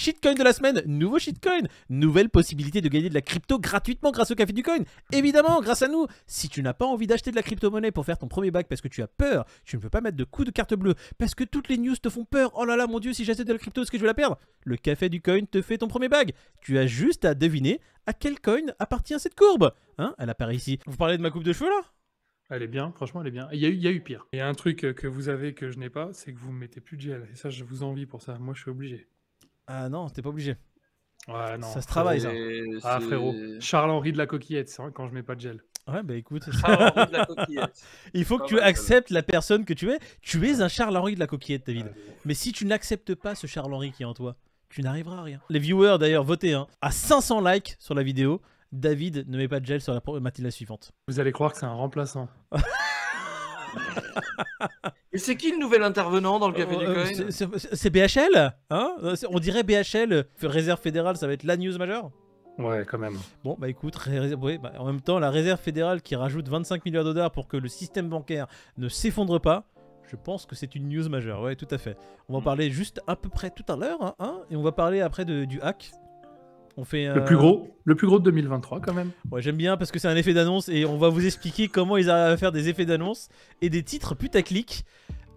Shitcoin de la semaine, nouveau shitcoin, nouvelle possibilité de gagner de la crypto gratuitement grâce au café du coin. Évidemment, grâce à nous. Si tu n'as pas envie d'acheter de la crypto-monnaie pour faire ton premier bac parce que tu as peur, tu ne peux pas mettre de coup de carte bleue, parce que toutes les news te font peur, oh là là mon dieu, si j'achète de la crypto, est-ce que je vais la perdre? Le café du coin te fait ton premier bag. Tu as juste à deviner à quel coin appartient cette courbe. Hein, elle apparaît ici. Vous parlez de ma coupe de cheveux là? Elle est bien, franchement, elle est bien. Il y a eu pire. Il y a un truc que vous avez que je n'ai pas, c'est que vous ne mettez plus de gel. Et ça, je vous envie pour ça. Moi, je suis obligé. Ah non, t'es pas obligé. Ouais, non. Ça se travaille ça. Ah, frérot. Charles-Henri de la Coquillette, c'est vrai, quand je mets pas de gel. Ouais, bah écoute. Charles-Henri de la Coquillette. Il faut que tu acceptes la personne que tu es. Tu es un Charles-Henri de la Coquillette, David. Mais si tu n'acceptes pas ce Charles-Henri qui est en toi, tu n'arriveras à rien. Les viewers d'ailleurs, votez hein. À 500 likes sur la vidéo, David ne met pas de gel sur la matinale suivante. Vous allez croire que c'est un remplaçant. Et c'est qui le nouvel intervenant dans le café du coin? C'est BHL hein. On dirait BHL, réserve fédérale, ça va être la news majeure. Ouais, quand même. Bon, bah écoute, ouais, bah, en même temps, la réserve fédérale qui rajoute 25 milliards de dollars pour que le système bancaire ne s'effondre pas, je pense que c'est une news majeure, ouais, tout à fait. On va en parler juste à peu près tout à l'heure, hein, et on va parler après du hack. On fait le plus gros de 2023 quand même. Ouais, j'aime bien parce que c'est un effet d'annonce et on va vous expliquer comment ils arrivent à faire des effets d'annonce et des titres putaclic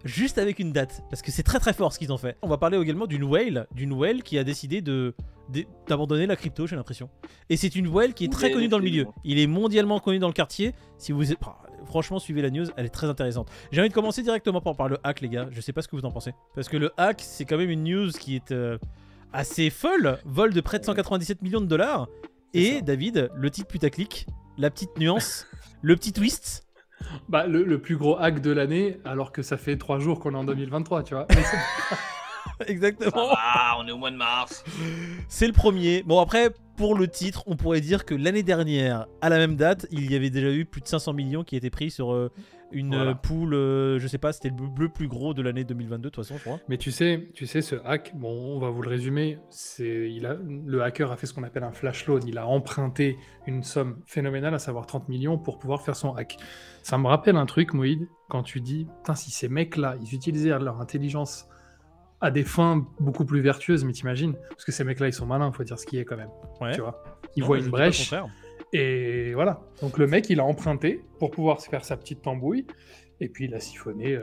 juste avec une date, parce que c'est très très fort ce qu'ils ont fait. On va parler également d'une whale qui a décidé d'abandonner la crypto, j'ai l'impression. Et c'est une whale qui est très connue dans le milieu. Il est mondialement connu dans le quartier. Si vous franchement suivez la news, elle est très intéressante. J'ai envie de commencer directement par le hack les gars, je sais pas ce que vous en pensez. Parce que le hack c'est quand même une news qui est assez folle, vol de près de 197 millions de dollars. Et David, le titre putaclic, la petite nuance, le petit twist. Bah, le plus gros hack de l'année, alors que ça fait 3 jours qu'on est en 2023, tu vois. Exactement. Ah, on est au mois de mars. C'est le premier. Bon après, pour le titre, on pourrait dire que l'année dernière, à la même date, il y avait déjà eu plus de 500 millions qui étaient pris sur une pool, je sais pas, c'était le plus gros de l'année 2022 de toute façon, je crois. Mais tu sais, ce hack, bon, on va vous le résumer, le hacker a fait ce qu'on appelle un flash loan, il a emprunté une somme phénoménale, à savoir 30 millions, pour pouvoir faire son hack. Ça me rappelle un truc, Moïd, quand tu dis, putain, si ces mecs-là, ils utilisaient leur intelligence à des fins beaucoup plus vertueuses, mais t'imagines, parce que ces mecs-là, ils sont malins, faut dire ce qui est quand même, tu vois. Ils voient une brèche, et voilà. Donc le mec, il a emprunté pour pouvoir se faire sa petite tambouille, et puis il a siphonné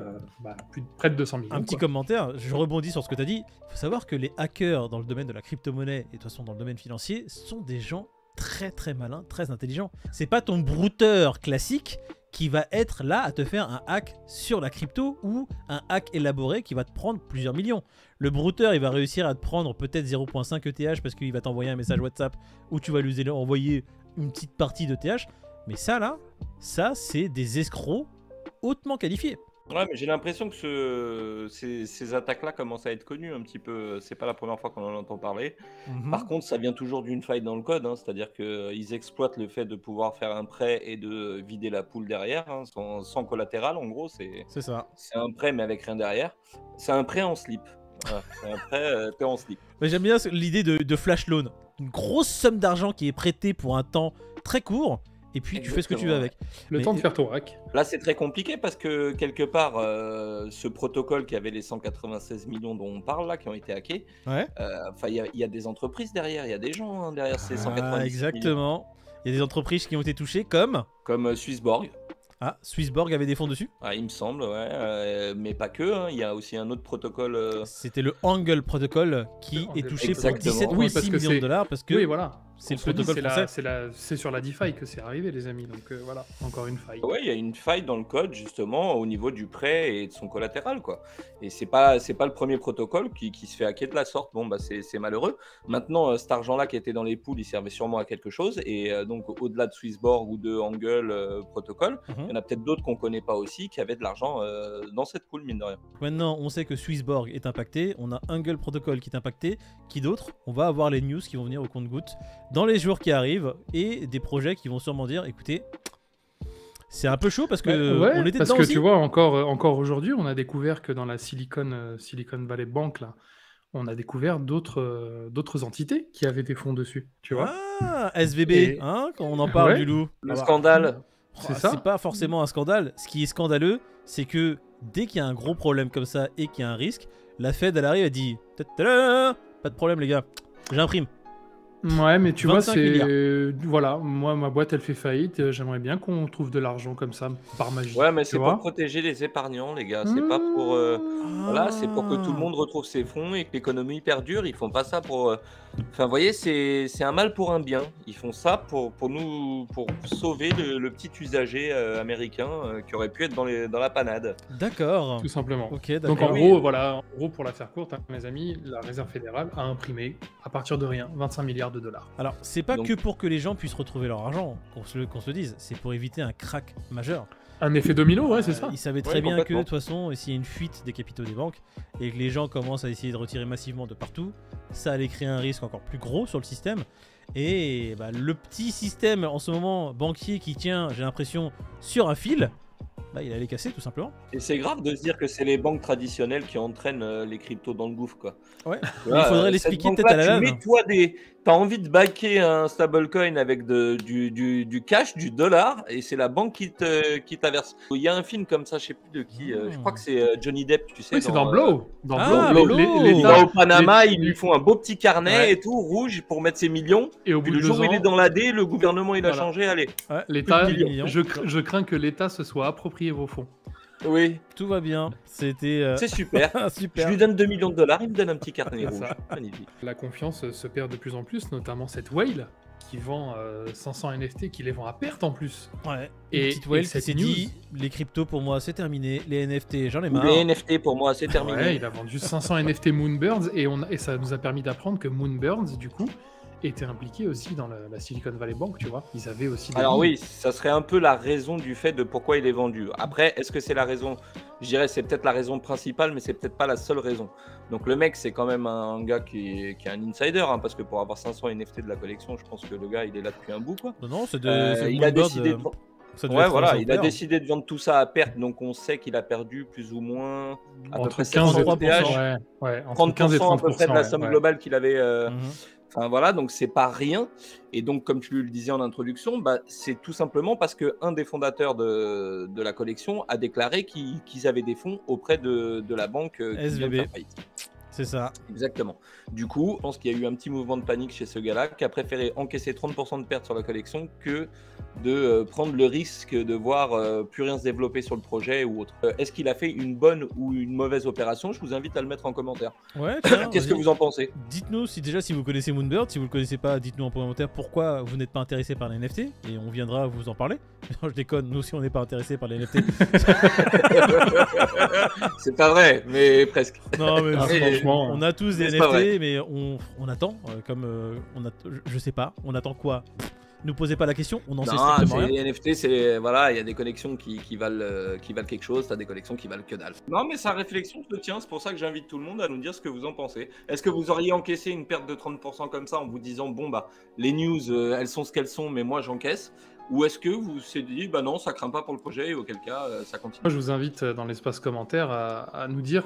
près de 200 millions. Un petit commentaire, je rebondis sur ce que tu as dit. Il faut savoir que les hackers dans le domaine de la crypto-monnaie, et de toute façon dans le domaine financier, sont des gens très très malins, très intelligents. C'est pas ton brouteur classique qui va être là à te faire un hack sur la crypto ou un hack élaboré qui va te prendre plusieurs millions. Le brouteur, il va réussir à te prendre peut-être 0.5 ETH parce qu'il va t'envoyer un message WhatsApp où tu vas lui envoyer une petite partie de TH. Mais ça là, ça c'est des escrocs hautement qualifiés. Ouais, mais j'ai l'impression que ces attaques-là commencent à être connues un petit peu. C'est pas la première fois qu'on en entend parler. Par contre, ça vient toujours d'une faille dans le code, hein, c'est-à-dire qu'ils exploitent le fait de pouvoir faire un prêt et de vider la pool derrière, hein, sans collatéral. En gros, c'est ça. C'est un prêt mais avec rien derrière. C'est un prêt en slip. Voilà, c'est un prêt en slip. Mais j'aime bien l'idée de flash loan. Une grosse somme d'argent qui est prêtée pour un temps très court. Et puis tu fais ce que tu veux avec. Le temps de faire ton hack. Là, c'est très compliqué parce que quelque part, ce protocole qui avait les 196 millions dont on parle là, qui ont été hackés, il y a des entreprises derrière, il y a des gens derrière ces 196 millions. Exactement. Il y a des entreprises qui ont été touchées comme Swissborg. Ah, Swissborg avait des fonds dessus? Ah, il me semble, ouais. Mais pas que, hein. Il y a aussi un autre protocole. C'était le Angle Protocol qui est touché pour 17,6 millions de dollars parce que c'est le protocole français. C'est sur la DeFi que c'est arrivé, les amis. Donc voilà, encore une faille. Ouais, il y a une faille dans le code justement au niveau du prêt et de son collatéral, quoi. Et c'est pas le premier protocole qui se fait hacker de la sorte. Bon, bah c'est malheureux. Maintenant, cet argent-là qui était dans les pools, il servait sûrement à quelque chose. Et donc au-delà de Swissborg ou de Angle Protocol, il y en a peut-être d'autres qu'on connaît pas aussi qui avaient de l'argent dans cette pool, mine de rien. Maintenant, on sait que Swissborg est impacté. On a Angle Protocol qui est impacté. Qui d'autre? On va avoir les news qui vont venir au compte-gouttes dans les jours qui arrivent et des projets qui vont sûrement dire écoutez, c'est un peu chaud parce que on était parce dedans que aussi. Tu vois, encore aujourd'hui, on a découvert que dans la Silicon Valley Bank, là, on a découvert d'autres entités qui avaient des fonds dessus, tu vois. Ah, SVB, hein, quand on en parle du loup. Le scandale. C'est pas forcément un scandale. Ce qui est scandaleux, c'est que dès qu'il y a un gros problème comme ça et qu'il y a un risque, la Fed, elle arrive, elle dit pas de problème les gars, j'imprime. Ouais, mais tu vois, 25 c'est... Voilà, moi, ma boîte, elle fait faillite. J'aimerais bien qu'on trouve de l'argent comme ça, par magie. Ouais, mais tu c'est pour vois. protéger les épargnants, les gars. C'est pas pour. Voilà, c'est pour que tout le monde retrouve ses fonds et que l'économie perdure. Ils font pas ça pour. Enfin, vous voyez, c'est un mal pour un bien. Ils font ça pour nous, pour sauver le petit usager américain qui aurait pu être dans la panade. D'accord. Tout simplement. Ok, Donc d'accord. en Oui. gros, voilà, en gros, pour la faire courte, hein, mes amis, la Réserve fédérale a imprimé, à partir de rien, 25 milliards de dollars. Alors, c'est pas Donc- que pour que les gens puissent retrouver leur argent, qu'on se le dise, c'est pour éviter un crack majeur. Un effet domino, ouais, c'est ça. Ils savaient très Ouais, bien que de complètement. toute façon, s'il y a une fuite des capitaux des banques et que les gens commencent à essayer de retirer massivement de partout, ça allait créer un risque encore plus gros sur le système. Et bah, le petit système en ce moment banquier qui tient, j'ai l'impression, sur un fil, bah, il allait casser tout simplement. Et c'est grave de se dire que c'est les banques traditionnelles qui entraînent les cryptos dans le gouffre, quoi. Ouais. Tu Mais vois, il faudrait cette l'expliquer banque-là, peut-être à la tu LAN. mets, toi, t'as envie de backer un stablecoin avec du cash, du dollar, et c'est la banque qui t'averse. Il y a un film comme ça, je sais plus de qui, je crois que c'est Johnny Depp, tu sais. Oui, c'est dans Blow. Dans Ah, Blow, Blow. Il va au Panama, ils lui font un beau petit carnet Ouais. et tout, rouge, pour mettre ses millions. Et au Puis bout le de jour 2 où il est ans, dans l'AD, le gouvernement il a Voilà. changé, allez. Ouais, l'État, plus de 10 millions. je crains que l'État se soit approprié vos fonds. Oui, Tout va bien. C'était c'est super. Je super. lui donne 2 millions de dollars, il me donne un petit carnet C'est rouge. ça. Magnifique. La confiance se perd de plus en plus, notamment cette whale qui vend 500 NFT, qui les vend à perte en plus. Ouais. Et- Une petite whale et qui cette s'est news- dit les cryptos pour moi c'est terminé, les NFT j'en ai marre. Les NFT pour moi, c'est terminé. Ouais, il a vendu 500 NFT Moonbirds et ça nous a permis d'apprendre que Moonbirds, du coup, était impliqué aussi dans la Silicon Valley Bank, tu vois. Ils avaient aussi des Alors lignes. oui, ça serait un peu la raison du fait de pourquoi il est vendu. Après, est-ce que c'est la raison? Je dirais c'est peut-être la raison principale, mais c'est peut-être pas la seule raison. Donc le mec, c'est quand même un gars qui est un insider, hein, parce que pour avoir 500 NFT de la collection, je pense que le gars, il est là depuis un bout, quoi. Non, non, c'est de. c'est Il a Moonbird, décidé de... ça devait Ouais, être voilà, un il a père. décidé de vendre tout ça à perte, donc on sait qu'il a perdu plus ou moins à peu Entre près 15 et 700 33%. TH, ouais, entre 15 et 30% à peu près de la 30%, somme ouais. globale qu'il avait. Mhm. Enfin voilà, donc c'est pas rien. Et donc, comme tu le disais en introduction, bah, c'est tout simplement parce qu'un des fondateurs de la collection a déclaré qu'ils avaient des fonds auprès de la banque qui vient de SVB. faire faillite. C'est ça. Exactement. Du coup, je pense qu'il y a eu un petit mouvement de panique chez ce gars-là qui a préféré encaisser 30% de pertes sur la collection que de prendre le risque de voir plus rien se développer sur le projet ou autre. Est-ce qu'il a fait une bonne ou une mauvaise opération? Je vous invite à le mettre en commentaire. Ouais, tiens, Qu'est-ce que vas-y. vous en pensez? Dites-nous si vous connaissez Moonbird, si vous le connaissez pas, dites-nous en commentaire pourquoi vous n'êtes pas intéressé par les NFT et on viendra vous en parler. Non, je déconne, nous aussi on n'est pas intéressé par les NFT. C'est pas vrai, mais presque. Non mais Ah, franchement, on a tous des c'est pas NFT, mais on attend, je sais pas, on attend quoi? Ne posez pas la question, on n'en sait Non, strictement rien. les NFT, c'est voilà, il y a des collections qui valent quelque chose, t'as des collections qui valent que dalle. Non, mais sa réflexion se tient, c'est pour ça que j'invite tout le monde à nous dire ce que vous en pensez. Est-ce que vous auriez encaissé une perte de 30% comme ça en vous disant bon bah les news elles sont ce qu'elles sont, mais moi j'encaisse, ou est-ce que vous vous êtes dit bah non ça craint pas pour le projet et auquel cas ça continue? Moi, je vous invite dans l'espace commentaire à nous dire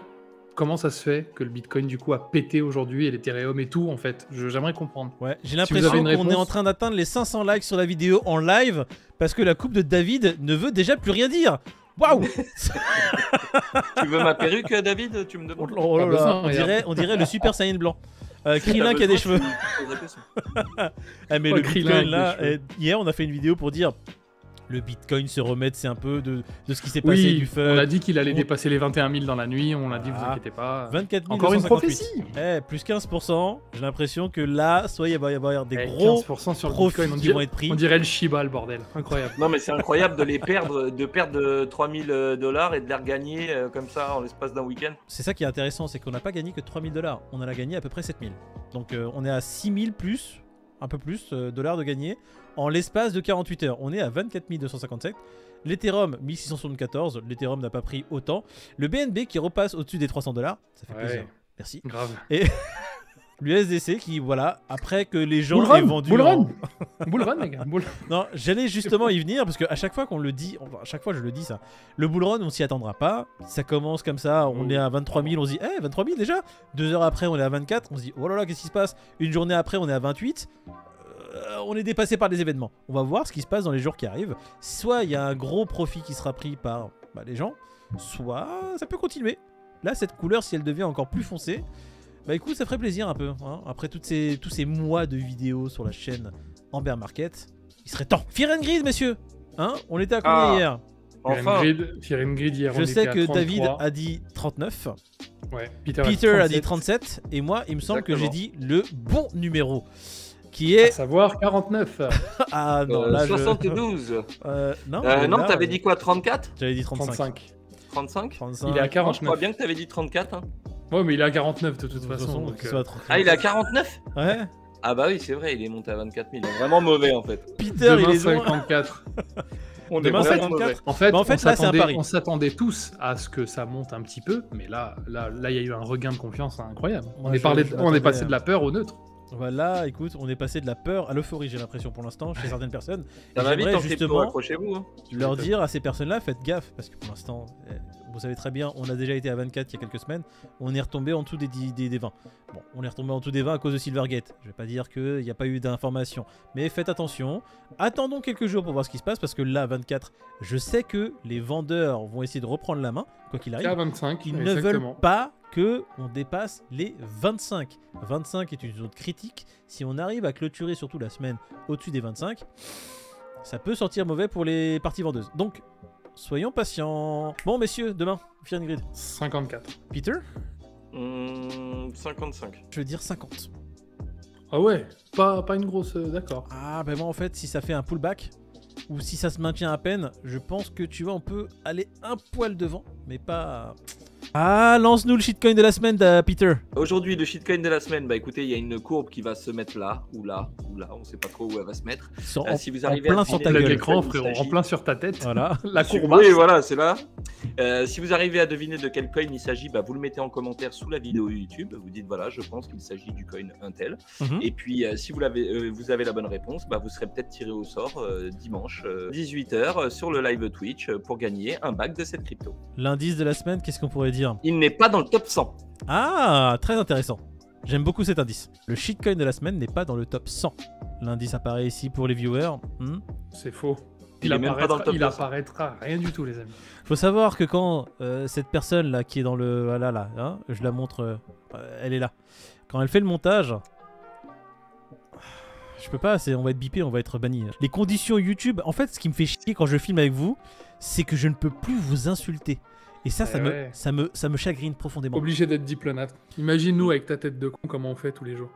comment ça se fait que le Bitcoin, du coup, a pété aujourd'hui et l'Ethereum et tout, en fait. J'aimerais comprendre. Ouais, j'ai vous avez l'impression une qu'on est réponse. en train d'atteindre les 500 likes sur la vidéo en live parce que la coupe de David ne veut déjà plus rien dire. Waouh! Tu veux ma perruque, David? Tu me Oh demandes. là Pas là, besoin, on dirait le Super Saiyan blanc. Si t'as Krillin qui a des besoin, cheveux. tu me poses la question. Ah mais Oh, le Krillin Bitcoin avec là, des cheveux. hier on a fait une vidéo pour dire le Bitcoin se remettre, c'est un peu de ce qui s'est passé Oui, du fun. on a dit qu'il allait On- dépasser les 21 000 dans la nuit. On l'a dit, vous Ah. inquiétez pas. 24 Encore une 258. prophétie. Plus 15%. J'ai l'impression que là, soit il va y avoir des Eh, gros 15% sur le profits Bitcoin. qui vont être pris. On dirait le Shiba, le bordel. Incroyable. Non, mais c'est incroyable de les perdre, de perdre 3000 $ et de les regagner comme ça en l'espace d'un week-end. C'est ça qui est intéressant, c'est qu'on n'a pas gagné que 3000 $. On en a gagné à peu près 7000. Donc on est à 6000 plus, un peu plus, dollars de gagné en l'espace de 48 heures. On est à 24 257. L'Ethereum 1674. L'Ethereum n'a pas pris autant. Le BNB qui repasse au-dessus des 300 $. Ça fait Ouais. plaisir. Merci. Grave. L'USDC qui, voilà, après que les gens Bull aient run, vendu. bull en- run. Bull run, les gars. Bull- Non, j'allais justement y venir parce qu'à chaque fois qu'on le dit, enfin, à chaque fois je le dis ça, le bull run on s'y attendra pas. Ça commence comme ça, on est à 23 000, on se dit, 23 000 déjà. 2 heures après, on est à 24, on se dit, oh là là, qu'est-ce qui se passe? Une journée après, on est à 28. On est dépassé par des événements. On va voir ce qui se passe dans les jours qui arrivent. Soit il y a un gros profit qui sera pris par les gens, soit ça peut continuer. Là, cette couleur, si elle devient encore plus foncée, Bah écoute, ça ferait plaisir un peu. Hein. Après tous ces mois de vidéos sur la chaîne Amber Market, il serait temps. Fear and Greed, messieurs. Hein, on était à combien hier? Enfin, Fear and Greed hier, on Je sais était à que 33. David a dit 39. Ouais, Peter a dit 37. Et moi, il me semble que j'ai dit le bon numéro. Qui À est... savoir 49. Ah non, là 72. Non, Non, t'avais dit quoi, 34? J'avais dit 35. 35. 35? 35. Il est à Je 49. crois bien que t'avais dit 34. Hein. Ouais, mais il est à 49 de toute De façon. donc, qu'il soit Ah, il est à 49? Ouais. Ah bah oui, c'est vrai, il est monté à 24 000. Il est vraiment mauvais en fait. Peter, Demain, il est loin. 54. On est Demain, vraiment 54. mauvais. En fait, Bah, en fait, là, c'est un pari. on s'attendait tous à ce que ça monte un petit peu, mais là, il y a eu un regain de confiance incroyable. Moi, On est m'attendais passé à- de la peur au neutre. Voilà, écoute, on est passé de la peur à l'euphorie, j'ai l'impression pour l'instant, chez certaines personnes. Et Ça va vite j'aimerais en crypto, justement accrochez-vous. Hein. leur dire à ces personnes-là, faites gaffe, parce que pour l'instant, vous savez très bien, on a déjà été à 24 il y a quelques semaines, on est retombé en dessous des 20. Bon, on est retombé en dessous des 20 à cause de Silvergate. Je vais pas dire qu'il n'y a pas eu d'informations, mais faites attention. Attendons quelques jours pour voir ce qui se passe, parce que là, 24, je sais que les vendeurs vont essayer de reprendre la main, quoi qu'il C'est à arrive. 25. Ils ne exactement. veulent pas que on dépasse les 25. 25 est une zone critique. Si on arrive à clôturer surtout la semaine au-dessus des 25, ça peut sortir mauvais pour les parties vendeuses. Donc, soyons patients. Bon, messieurs, demain, Fear and Greed. 54. Peter, 55. je veux dire 50. Ah ouais, pas une grosse... D'accord. Ah, ben moi, en fait, si ça fait un pullback, ou si ça se maintient à peine, je pense que, tu vois, on peut aller un poil devant, mais pas... Ah, lance-nous le shitcoin de la semaine, Peter. Aujourd'hui, le shitcoin de la semaine, bah écoutez, il y a une courbe qui va se mettre là, ou là, ou là, on sait pas trop où elle va se mettre. Si vous arrivez plein à sur deviner ta Le gueule. l'écran, il frérot, s'agit. en plein sur ta tête. Voilà. La Si- courbace. Oui, voilà, c'est là. Si vous arrivez à deviner de quel coin il s'agit, bah, vous le mettez en commentaire sous la vidéo YouTube. Vous dites voilà, je pense qu'il s'agit du coin Intel. Mhm. Et puis, si vous avez la bonne réponse, bah, vous serez peut-être tiré au sort dimanche 18h sur le live Twitch pour gagner un bac de cette crypto. L'indice de la semaine, qu'est-ce qu'on pourrait dire? Il n'est pas dans le top 100. Ah, très intéressant. J'aime beaucoup cet indice. Le shitcoin de la semaine n'est pas dans le top 100. L'indice apparaît ici pour les viewers. C'est faux. Il est même pas dans le top Il 200. apparaîtra rien du tout, les amis. Faut savoir que quand cette personne là qui est dans le... Voilà là, hein, je la montre, elle est là. Quand elle fait le montage... Je peux pas, on va être bipé, on va être banni. Les conditions YouTube, en fait ce qui me fait chier quand je filme avec vous, c'est que je ne peux plus vous insulter. Et ça, Ouais. ça me chagrine profondément. Obligé d'être diplomate. Imagine-nous avec ta tête de con comment on fait tous les jours.